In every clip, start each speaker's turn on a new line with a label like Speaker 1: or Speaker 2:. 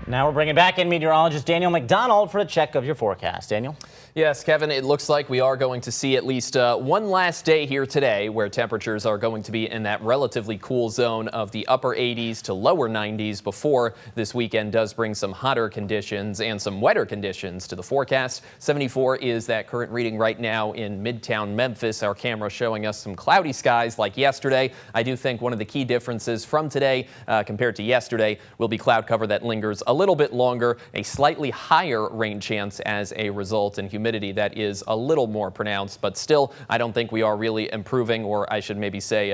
Speaker 1: Now we're bringing back in meteorologist Daniel McDonald for a check of your forecast. Daniel?
Speaker 2: Yes, Kevin, it looks like we are going to see at least one last day here today where temperatures are going to be in that relatively cool zone of the upper 80s to lower 90s before this weekend does bring some hotter conditions and some wetter conditions to the forecast. 74 is that current reading right now in Midtown Memphis. Our camera showing us some cloudy skies like yesterday. I do think one of the key differences from today compared to yesterday will be cloud cover that lingers a little bit longer, a slightly higher rain chance as a result, and humidity that is a little more pronounced, but still I don't think we are really improving, or I should maybe say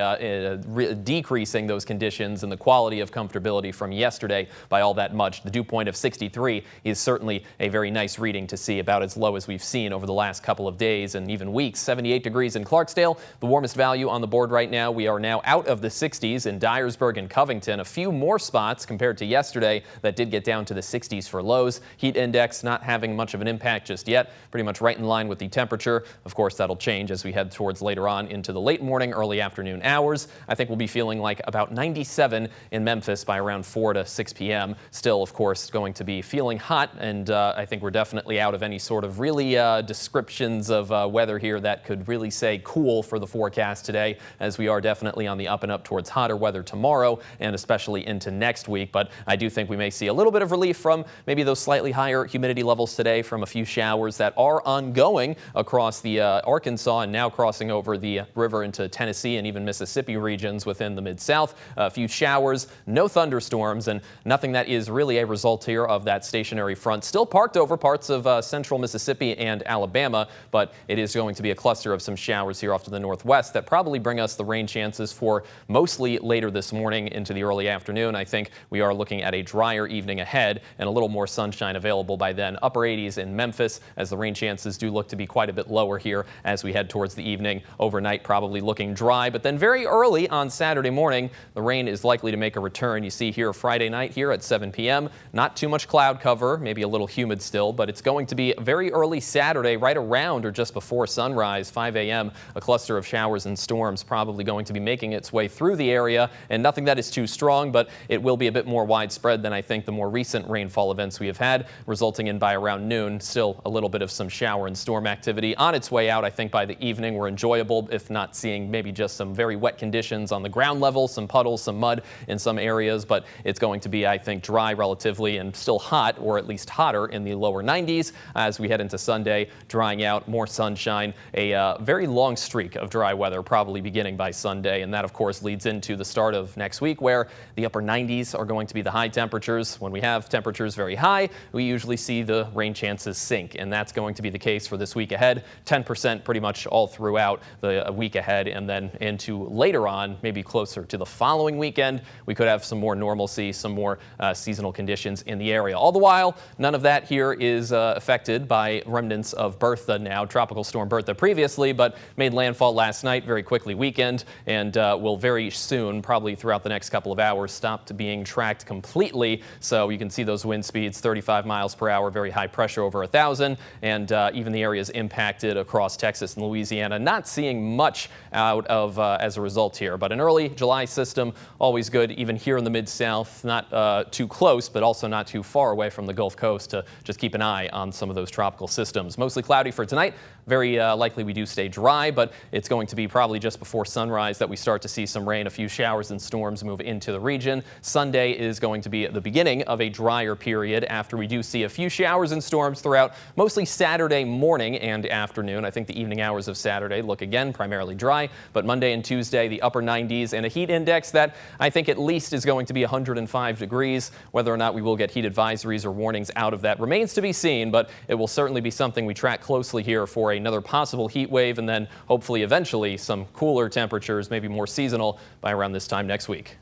Speaker 2: decreasing those conditions and the quality of comfortability from yesterday by all that much. The dew point of 63 is certainly a very nice reading to see, about as low as we've seen over the last couple of days and even weeks. 78 degrees in Clarksdale, the warmest value on the board right now. We are now out of the 60s in Dyersburg and Covington. A few more spots compared to yesterday that did get down to the 60s for lows. Heat index not having much of an impact just yet. Pretty much right in line with the temperature. Of course, that'll change as we head towards later on into the late morning, early afternoon hours. I think we'll be feeling like about 97 in Memphis by around 4 to 6 p.m. Still, of course, going to be feeling hot, and I think we're definitely out of any sort of really descriptions of weather here that could really say cool for the forecast today, as we are definitely on the up and up towards hotter weather tomorrow and especially into next week. But I do think we may see a little bit of relief from maybe those slightly higher humidity levels today from a few showers that are ongoing across the Arkansas and now crossing over the river into Tennessee and even Mississippi regions within the Mid-South. A few showers, no thunderstorms, and nothing that is really a result here of that stationary front still parked over parts of central Mississippi and Alabama, but it is going to be a cluster of some showers here off to the northwest that probably bring us the rain chances for mostly later this morning into the early afternoon. I think we are looking at a drier evening ahead and a little more sunshine available by then. Upper 80s in Memphis, as the rain chances do look to be quite a bit lower here as we head towards the evening. Overnight probably looking dry, but then very early on Saturday morning, the rain is likely to make a return. You see here Friday night here at 7 p.m. Not too much cloud cover, maybe a little humid still, but it's going to be very early Saturday, right around or just before sunrise, 5 a.m. A cluster of showers and storms probably going to be making its way through the area, and nothing that is too strong, but it will be a bit more widespread than I think the more recent rainfall events we have had, resulting in by around noon still a little bit of some shower and storm activity on its way out. I think by the evening we're enjoyable, if not seeing maybe just some very wet conditions on the ground level, some puddles, some mud in some areas, but it's going to be, I think, dry relatively and still hot, or at least hotter in the lower 90s as we head into Sunday. Drying out, more sunshine, a very long streak of dry weather probably beginning by Sunday, and that of course leads into the start of next week where the upper 90s are going to be the high temperatures. When we have temperatures very high, we usually see the rain chances sink, and that's going to be the case for this week ahead. 10% pretty much all throughout the week ahead, and then into later on, maybe closer to the following weekend, we could have some more normalcy, some more seasonal conditions in the area. All the while, none of that here is affected by remnants of Bertha now. Tropical storm Bertha previously, but made landfall last night, very quickly weakened, and will very soon, probably throughout the next couple of hours, stop being tracked completely. So you can see those wind speeds, 35 miles per hour, very high pressure over 1,000, and even the areas impacted across Texas and Louisiana, not seeing much out of as a result here. But an early July system, always good, even here in the Mid-South, not too close, but also not too far away from the Gulf Coast to just keep an eye on some of those tropical systems. Mostly cloudy for tonight. Very likely we do stay dry, but it's going to be probably just before sunrise that we start to see some rain. A few showers and storms move into the region. Sunday is going to be the beginning of a drier period after we do see a few showers and storms throughout mostly Saturday morning and afternoon. I think the evening hours of Saturday look again primarily dry, but Monday and Tuesday the upper 90s and a heat index that I think at least is going to be 105 degrees. Whether or not we will get heat advisories or warnings out of that remains to be seen, but it will certainly be something we track closely here for another possible heat wave, and then hopefully eventually some cooler temperatures, maybe more seasonal, by around this time next week.